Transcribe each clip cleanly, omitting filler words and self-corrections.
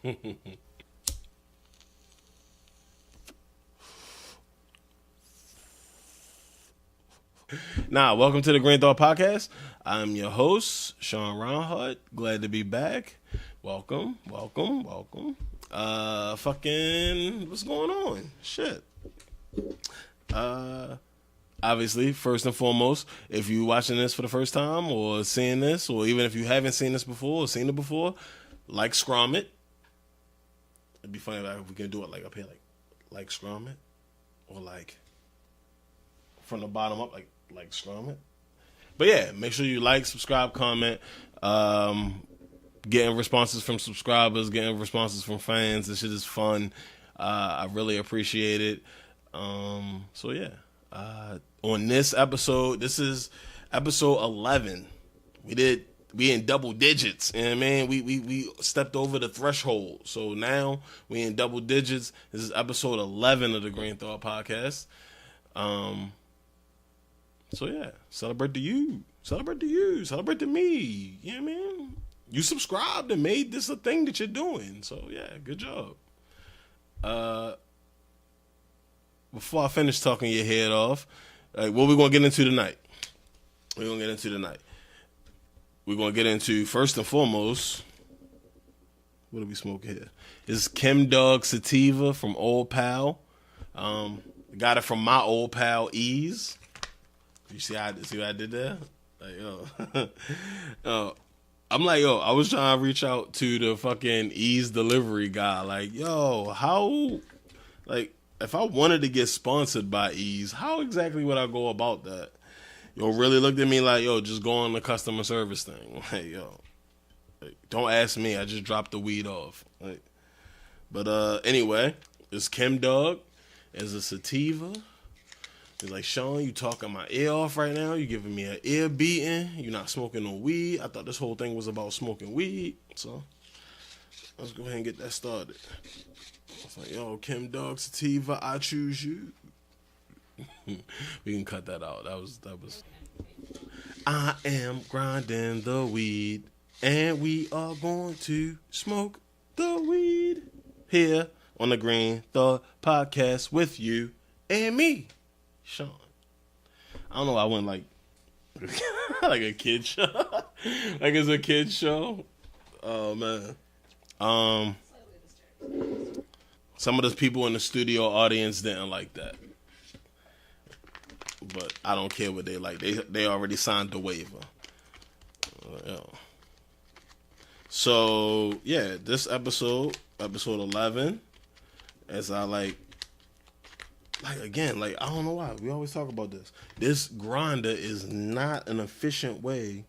Welcome to the Green Thought Podcast. I'm your host, Shawn Reinhardt. Glad to be back. Welcome. What's going on? Shit. Obviously, first and foremost, if you're watching this for the first time or seeing this, or even if you haven't seen this before or seen it before, like Scrum it. It'd be funny if we can do it like up here, like Scrum it, or like from the bottom up, like Scrum it. But yeah, make sure you like, subscribe, comment. Getting responses from subscribers, getting responses from fans. This shit is fun. I really appreciate it. So yeah. On this episode, this is episode 11. We in double digits, you know what I mean? We stepped over the threshold. So now we in double digits. This is episode 11 of the Green Thought Podcast. So yeah, celebrate to you. Celebrate to me. You know what I mean? You subscribed and made this a thing that you're doing. So yeah, good job. Before I finish talking your head off, what we gonna get into tonight? We're gonna get into, first and foremost, what do we smoke here? It's Chem Dog Sativa from Old Pal. Got it from my old pal Ease. You see what I did there? I'm like, I was trying to reach out to the fucking Ease delivery guy. Like, how, if I wanted to get sponsored by Ease, how exactly would I go about that? Really looked at me like, just go on the customer service thing. Don't ask me. I just dropped the weed off. But anyway, it's Chem Dog. It's a sativa. He's like, Shawn, you talking my ear off right now. You giving me an ear beating. You're not smoking no weed. I thought this whole thing was about smoking weed. So let's go ahead and get that started. It's like, Chem Dog Sativa, I choose you. We can cut that out. That was. I am grinding the weed, and we are going to smoke the weed here on the Green Thought Podcast with you and me, Shawn. I don't know why I went like a kid show. Like it's a kid show. Oh man. Some of the people in the studio audience didn't like that. But I don't care what they like. They already signed the waiver. So yeah, this episode 11, as I again, I don't know why we always talk about this. This grinder is not an efficient way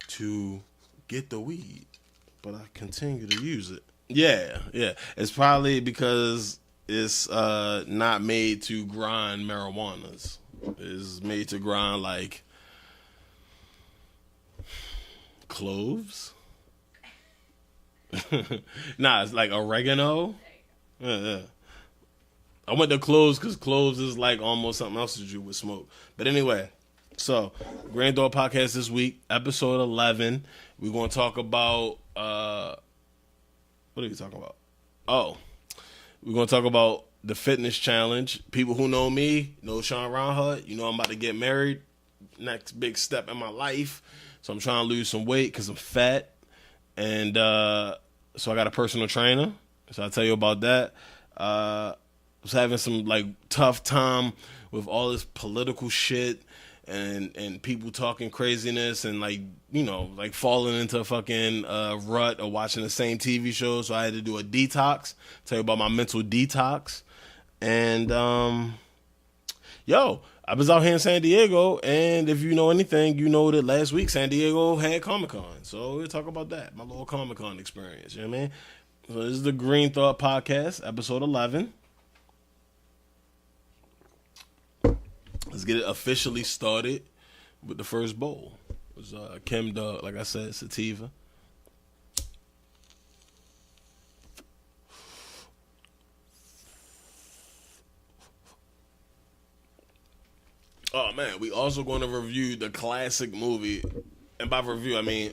to get the weed, but I continue to use it. Yeah. It's probably because it's not made to grind marijuanas. It's made to grind like cloves. Nah, it's like oregano. Yeah. I went to cloves because cloves is like almost something else that you would smoke. But anyway, so Grand Thought Podcast this week, episode 11. We're going to talk about what are we talking about? We're going to talk about the fitness challenge. People who know me know Shawn Reinhardt. You know I'm about to get married. Next big step in my life. So I'm trying to lose some weight because I'm fat. And so I got a personal trainer. So I'll tell you about that. I was having some tough time with all this political shit and people talking craziness and falling into a fucking rut or watching the same TV show. So I had to do a detox. Tell you about my mental detox. And I was out here in San Diego, and if you know anything, you know that last week San Diego had Comic-Con. So we'll talk about that, my little Comic-Con experience. You know what I mean? So this is the Green Thought Podcast, episode 11. Let's get it officially started with the first bowl. It was Chem Dog, like I said, sativa. Oh man, we also going to review the classic movie, and by review I mean,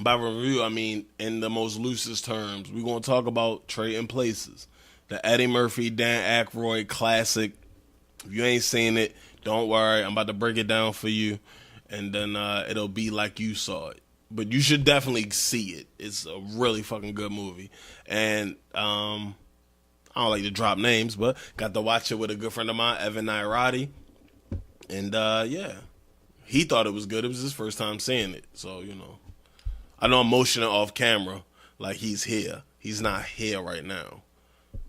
By review, I mean in the most loosest terms. We're gonna talk about Trading Places, the Eddie Murphy, Dan Aykroyd classic. If you ain't seen it, don't worry. I'm about to break it down for you, and then it'll be like you saw it. But you should definitely see it. It's a really fucking good movie, and I don't like to drop names, but got to watch it with a good friend of mine, Evan Nairati, and yeah, he thought it was good. It was his first time seeing it, so I know I'm motioning off camera like he's here. He's not here right now.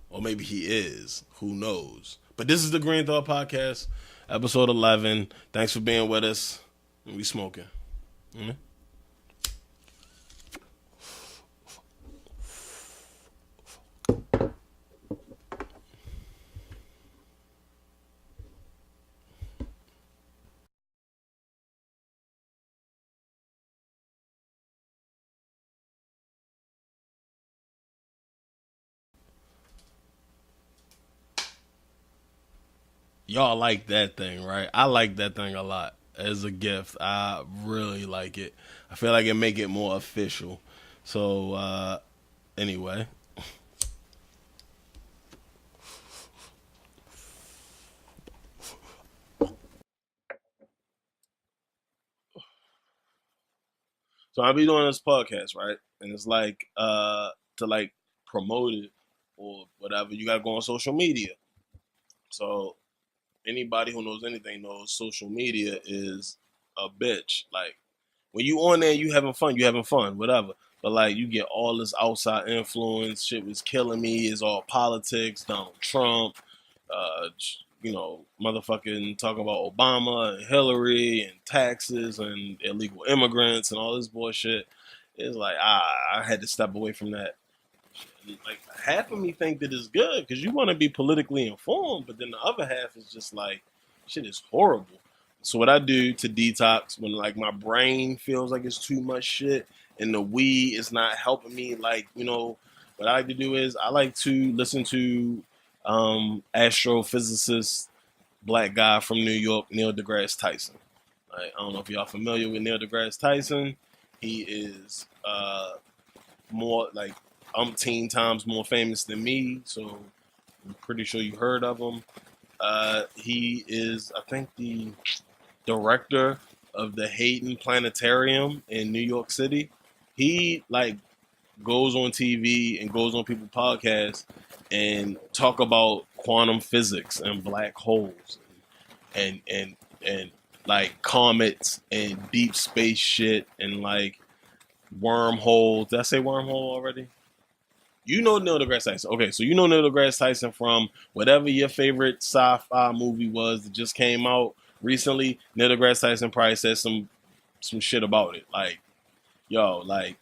Or maybe he is. Who knows? But this is the Green Thought Podcast, episode 11. Thanks for being with us. We smoking. Mm-hmm. Y'all like that thing, right? I like that thing a lot as a gift. I really like it. I feel like it make it more official. So anyway, so I'll be doing this podcast, right? And it's like to like promote it or whatever. You got to go on social media. So anybody who knows anything knows social media is a bitch. Like when you on there, you having fun, whatever. But like you get all this outside influence, shit was killing me. It's all politics, Donald Trump, uh, motherfucking talking about Obama and Hillary and taxes and illegal immigrants and all this bullshit. It's like I had to step away from that. Like half of me think that it's good because you want to be politically informed, but then the other half is just like shit is horrible. So what I do to detox when like my brain feels like it's too much shit and the weed is not helping me, like what I like to do is I like to listen to astrophysicist black guy from New York, Neil deGrasse Tyson. Right? I don't know if y'all familiar with Neil deGrasse Tyson. He is more like umpteen times more famous than me, so I'm pretty sure you heard of him. He is, I think, the director of the Hayden Planetarium in New York City. He like goes on TV and goes on people's podcasts and talk about quantum physics and black holes and like comets and deep space shit and like wormholes. Did I say wormhole already? You know Neil deGrasse Tyson. Okay, so you know Neil deGrasse Tyson from whatever your favorite sci-fi movie was that just came out recently. Neil deGrasse Tyson probably said some shit about it. Like, yo, like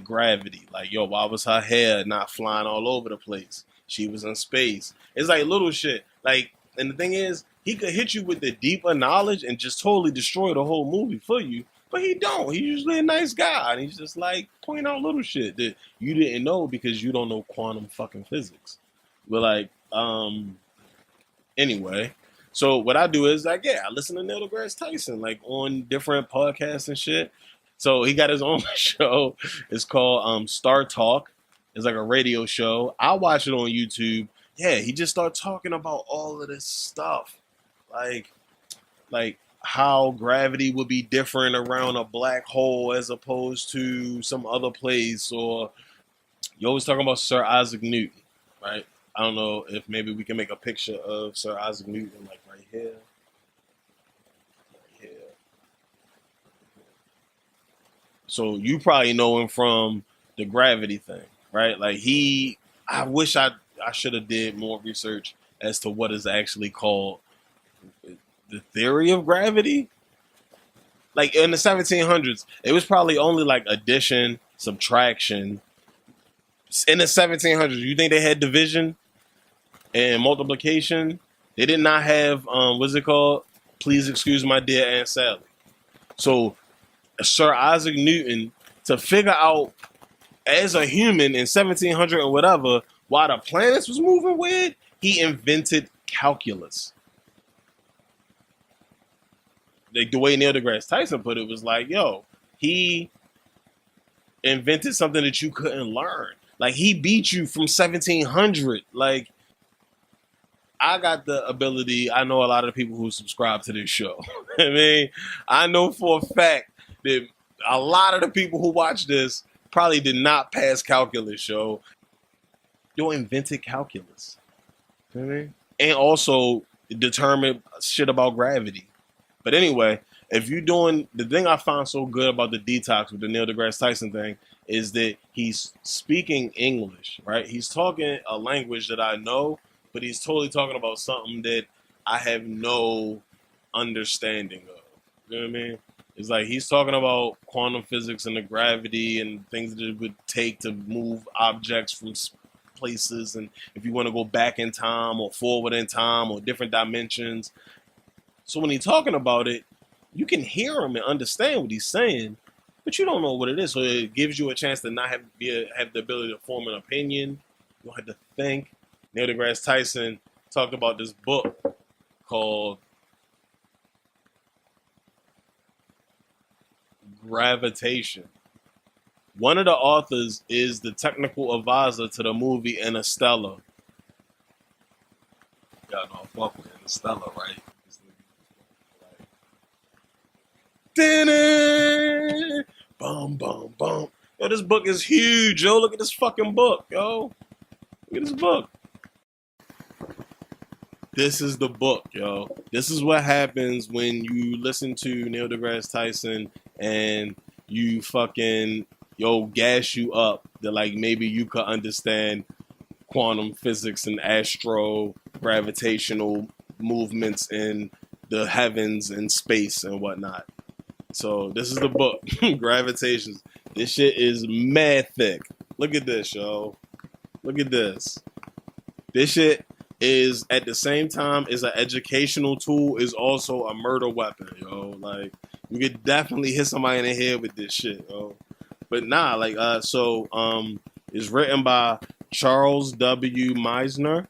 Gravity. Like, yo, why was her hair not flying all over the place? She was in space. It's like little shit. Like, and the thing is, he could hit you with the deeper knowledge and just totally destroy the whole movie for you. But he don't. He's usually a nice guy. And he's just like pointing out little shit that you didn't know because you don't know quantum fucking physics. But like, anyway. So what I do is like, yeah, I listen to Neil deGrasse Tyson like on different podcasts and shit. So he got his own show. It's called Star Talk. It's like a radio show. I watch it on YouTube. Yeah, he just started talking about all of this stuff. Like how gravity would be different around a black hole as opposed to some other place, or you always talking about Sir Isaac Newton, right? I don't know if maybe we can make a picture of Sir Isaac Newton like right here. Right here. So you probably know him from the gravity thing, right? Like I wish I should have did more research as to what is actually called the theory of gravity. Like in the 1700s, it was probably only like addition, subtraction. In the 1700s, you think they had division and multiplication? They did not have what's it called? Please excuse my dear Aunt Sally. So Sir Isaac Newton, to figure out as a human in 1700 and whatever why the planets was moving weird, he invented calculus. Like the way Neil deGrasse Tyson put it was like, yo, he invented something that you couldn't learn. Like he beat you from 1700. Like I got the ability. I know a lot of people who subscribe to this show. I mean, I know for a fact that a lot of the people who watch this probably did not pass calculus, yo. Yo invented calculus. You know what I mean? And also determined shit about gravity. But anyway, if you're doing the thing I found so good about the detox with the Neil deGrasse Tyson thing is that he's speaking English, right? He's talking a language that I know, but he's totally talking about something that I have no understanding of. You know what I mean? It's like he's talking about quantum physics and the gravity and things that it would take to move objects from places, and if you want to go back in time or forward in time or different dimensions. So when he's talking about it, you can hear him and understand what he's saying, but you don't know what it is. So it gives you a chance to not have the ability to form an opinion. You don't have to think. Neil deGrasse Tyson talked about this book called Gravitation. One of the authors is the technical advisor to the movie Interstellar. Y'all know I fuck with Interstellar, right? Boom, boom, boom. Yo, this book is huge, yo. Look at this fucking book, yo. Look at this book. This is the book, yo. This is what happens when you listen to Neil deGrasse Tyson and you fucking, gas you up that like maybe you could understand quantum physics and astro gravitational movements in the heavens and space and whatnot. So this is the book, Gravitations. This shit is mad thick. Look at this, yo. Look at this. This shit is at the same time is an educational tool, is also a murder weapon, yo. Like you could definitely hit somebody in the head with this shit, yo. But nah, like it's written by Charles W. Meisner,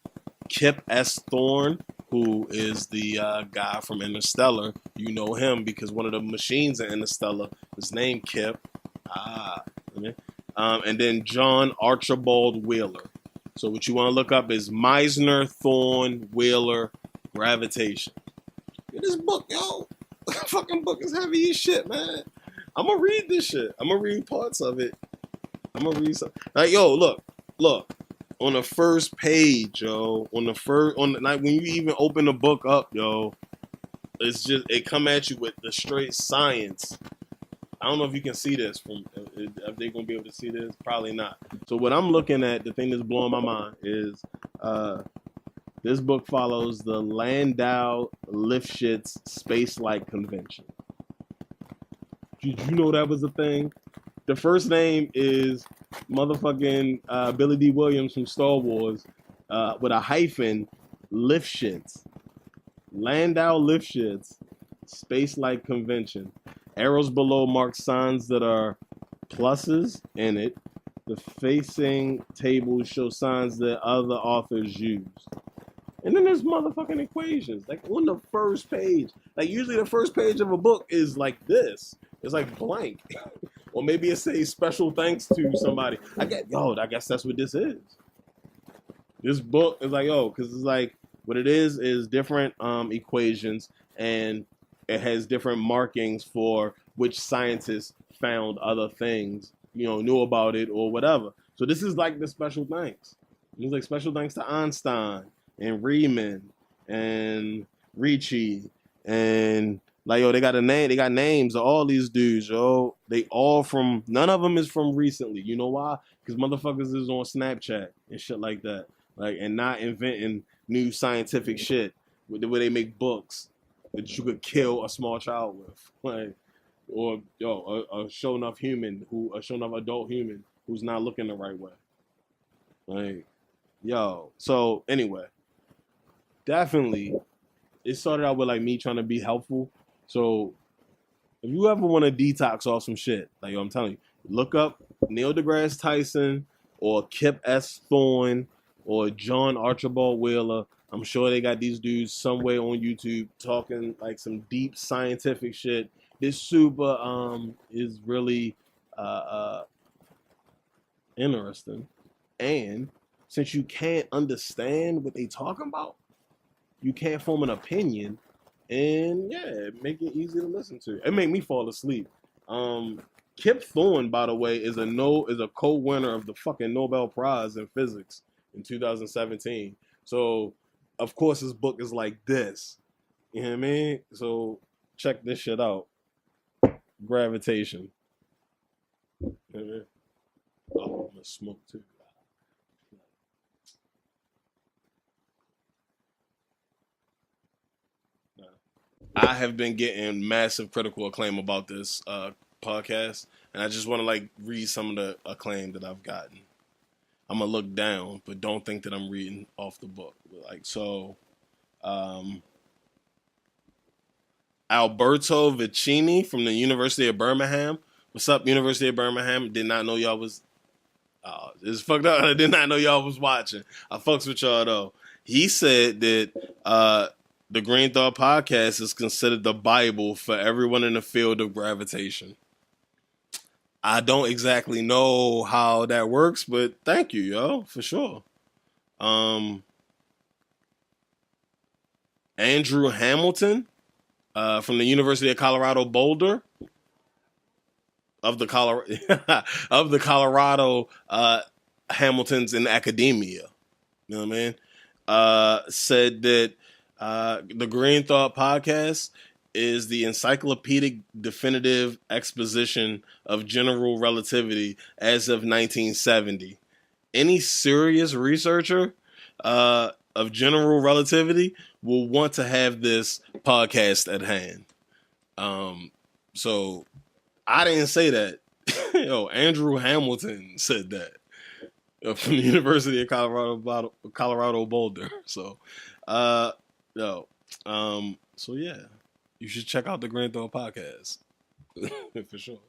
Kip S. Thorne, who is the guy from Interstellar. You know him because one of the machines in Interstellar is named Kip. And then John Archibald Wheeler. So what you want to look up is Meisner, Thorne, Wheeler, Gravitation. Get this book, yo. Fucking book is heavy as shit, man. I'm gonna read this shit. I'm gonna read parts of it. I'm gonna read some. Like, yo, look. On the first page, yo. On the night when you even open the book up, yo, it's just it come at you with the straight science. I don't know if you can see this from. If they're gonna be able to see this, probably not. So what I'm looking at, the thing that's blowing my mind is, this book follows the Landau-Lifshitz Space-Light Convention. Did you know that was a thing? The first name is motherfucking Billy D. Williams from Star Wars with a hyphen, Lifshitz. Landau-Lifshitz Space-Light Convention. Arrows below mark signs that are pluses in it. The facing tables show signs that other authors use. And then there's motherfucking equations. Like on the first page. Like usually the first page of a book is like this. It's like blank. Or maybe it says special thanks to somebody. I guess that's what this is. This book is like, because it's like, what it is different equations, and it has different markings for which scientists found other things, knew about it or whatever. So this is like the special thanks. It's like special thanks to Einstein and Riemann and Ricci and like, they got names of all these dudes, yo. They all none of them is from recently. You know why? Because motherfuckers is on Snapchat and shit like that. Like, and not inventing new scientific shit where they make books that you could kill a small child with. Like, or, a show enough adult human who's not looking the right way. Like, so anyway, definitely, it started out with like me trying to be helpful. So if you ever want to detox off some shit, like I'm telling you, look up Neil deGrasse Tyson or Kip S. Thorne or John Archibald Wheeler. I'm sure they got these dudes somewhere on YouTube talking like some deep scientific shit. This super is really Interesting. And since you can't understand what they talking about, you can't form an opinion, and yeah, make it easy to listen to. It made me fall asleep. Kip Thorne, by the way, is a co-winner of the fucking Nobel Prize in physics in 2017. So, of course, his book is like this. You know what I mean? So, check this shit out. Gravitation. You know what I mean? Oh, I'm gonna smoke too. I have been getting massive critical acclaim about this podcast, and I just want to like read some of the acclaim that I've gotten. I'm gonna look down, but don't think that I'm reading off the book. Like so, um, Alberto Vicini from the University of Birmingham. What's up, University of Birmingham? Did not know y'all was. It's fucked up. I did not know y'all was watching. I fucks with y'all though. He said that the Green Thought podcast is considered the Bible for everyone in the field of gravitation. I don't exactly know how that works, but thank you, yo, for sure. Andrew Hamilton from the University of Colorado Boulder of the Colorado of the Colorado Hamiltons in academia. You know what I mean? Said that the Green Thought podcast is the encyclopedic definitive exposition of general relativity as of 1970. Any serious researcher of general relativity will want to have this podcast at hand. So I didn't say that. Yo, Andrew Hamilton said that from the University of Colorado Boulder. So, so yeah, you should check out the Grand Thought podcast for sure.